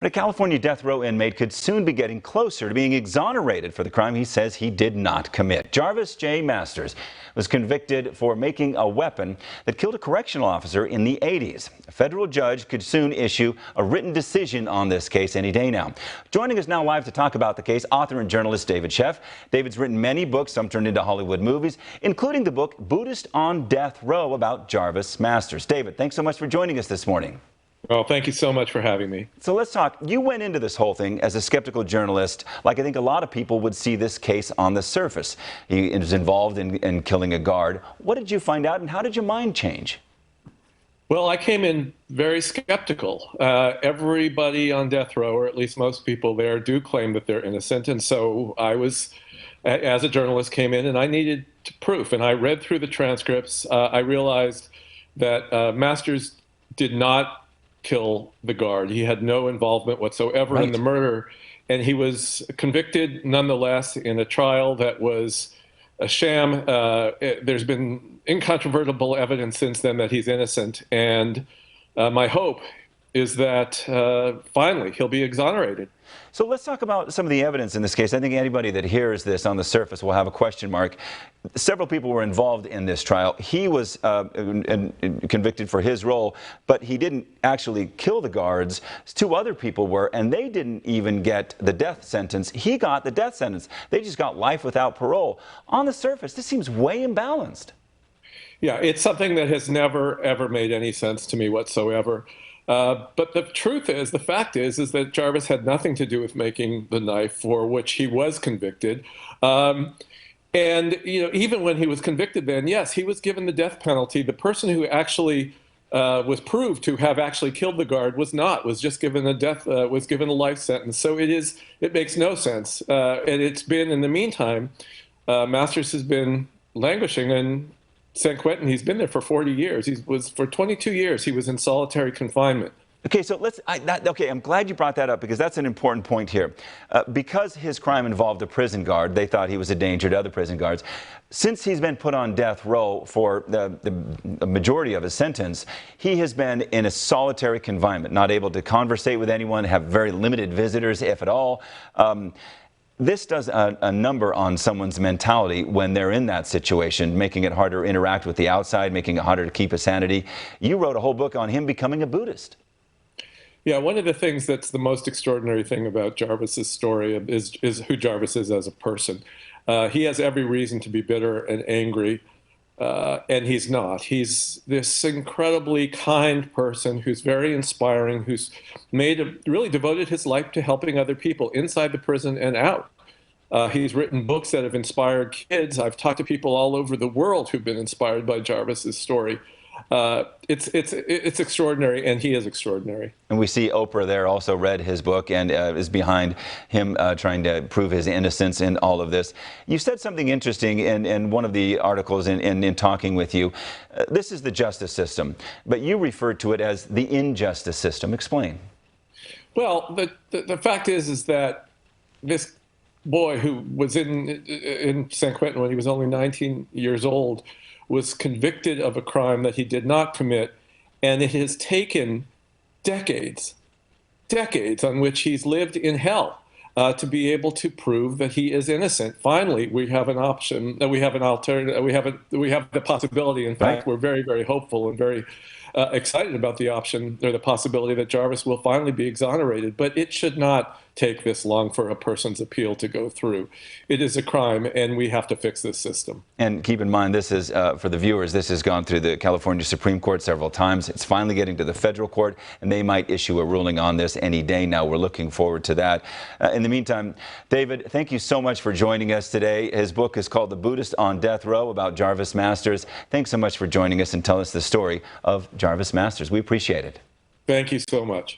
A California death row inmate could soon be getting closer to being exonerated for the crime he says he did not commit. Jarvis J. Masters was convicted for making a weapon that killed a correctional officer in the 80s. A federal judge could soon issue a written decision on this case any day now. Joining us now live to talk about the case, author and journalist David Sheff. David's written many books, some turned into Hollywood movies, including the book Buddhist on Death Row about Jarvis Masters. David, thanks so much for joining us this morning. Well, thank you so much for having me. So let's talk. You went into this whole thing as a skeptical journalist, like I think a lot of people would see this case on the surface. He was involved in killing a guard. What did you find out, and how did your mind change? Well, I came in very skeptical. Everybody on death row, or at least most people there, do claim that they're innocent. And so I was, as a journalist, came in and I needed proof. And I read through the transcripts. I realized that Masters did not kill the guard. He had no involvement whatsoever in the murder, and he was convicted nonetheless in a trial that was a sham. There's been incontrovertible evidence since then that he's innocent, and my hope is that finally he'll be exonerated. So let's talk about some of the evidence in this case. I think anybody that hears this on the surface will have a question mark. Several people were involved in this trial. He was convicted for his role, but he didn't actually kill the guards. Two other people were, and they didn't even get the death sentence. He got the death sentence. They just got life without parole. On the surface, this seems way imbalanced. Yeah, it's something that has never, ever made any sense to me whatsoever. But the fact is that Jarvis had nothing to do with making the knife for which he was convicted. And, even when he was convicted then, yes, he was given the death penalty. The person who actually was proved to have actually killed the guard was just given was given a life sentence. So it makes no sense. And it's been, in the meantime, Masters has been languishing in San Quentin. He's been there for 40 years. For 22 years, he was in solitary confinement. Okay, so I'm glad you brought that up, because that's an important point here. Because his crime involved a prison guard, they thought he was a danger to other prison guards. Since he's been put on death row for the majority of his sentence, he has been in a solitary confinement, not able to conversate with anyone, have very limited visitors, if at all. This does a number on someone's mentality when they're in that situation, making it harder to interact with the outside, making it harder to keep his sanity. You wrote a whole book on him becoming a Buddhist. Yeah, one of the things that's the most extraordinary thing about Jarvis's story is who Jarvis is as a person. He has every reason to be bitter and angry, and he's not. He's this incredibly kind person who's very inspiring, who's really devoted his life to helping other people inside the prison and out. He's written books that have inspired kids. I've talked to people all over the world who've been inspired by Jarvis's story. It's extraordinary, and he is extraordinary. And we see Oprah there also read his book and is behind him trying to prove his innocence in all of this. You said something interesting in one of the articles in talking with you. This is the justice system, but you referred to it as the injustice system. Explain. Well, the fact is that this boy who was in San Quentin when he was only 19 years old was convicted of a crime that he did not commit, and it has taken decades on which he's lived in hell to be able to prove that he is innocent. Finally, we have an option, we have an alternative, we have the possibility. In fact, we're very, very hopeful and very excited about the option, or the possibility, that Jarvis will finally be exonerated. But it should not take this long for a person's appeal to go through. It is a crime, and we have to fix this system. And keep in mind, this is, for the viewers, this has gone through the California Supreme Court several times. It's finally getting to the federal court, and they might issue a ruling on this any day now. We're looking forward to that. In the meantime, David, thank you so much for joining us today. His book is called The Buddhist on Death Row about Jarvis Masters. Thanks so much for joining us and tell us the story of Jarvis Masters. We appreciate it. Thank you so much.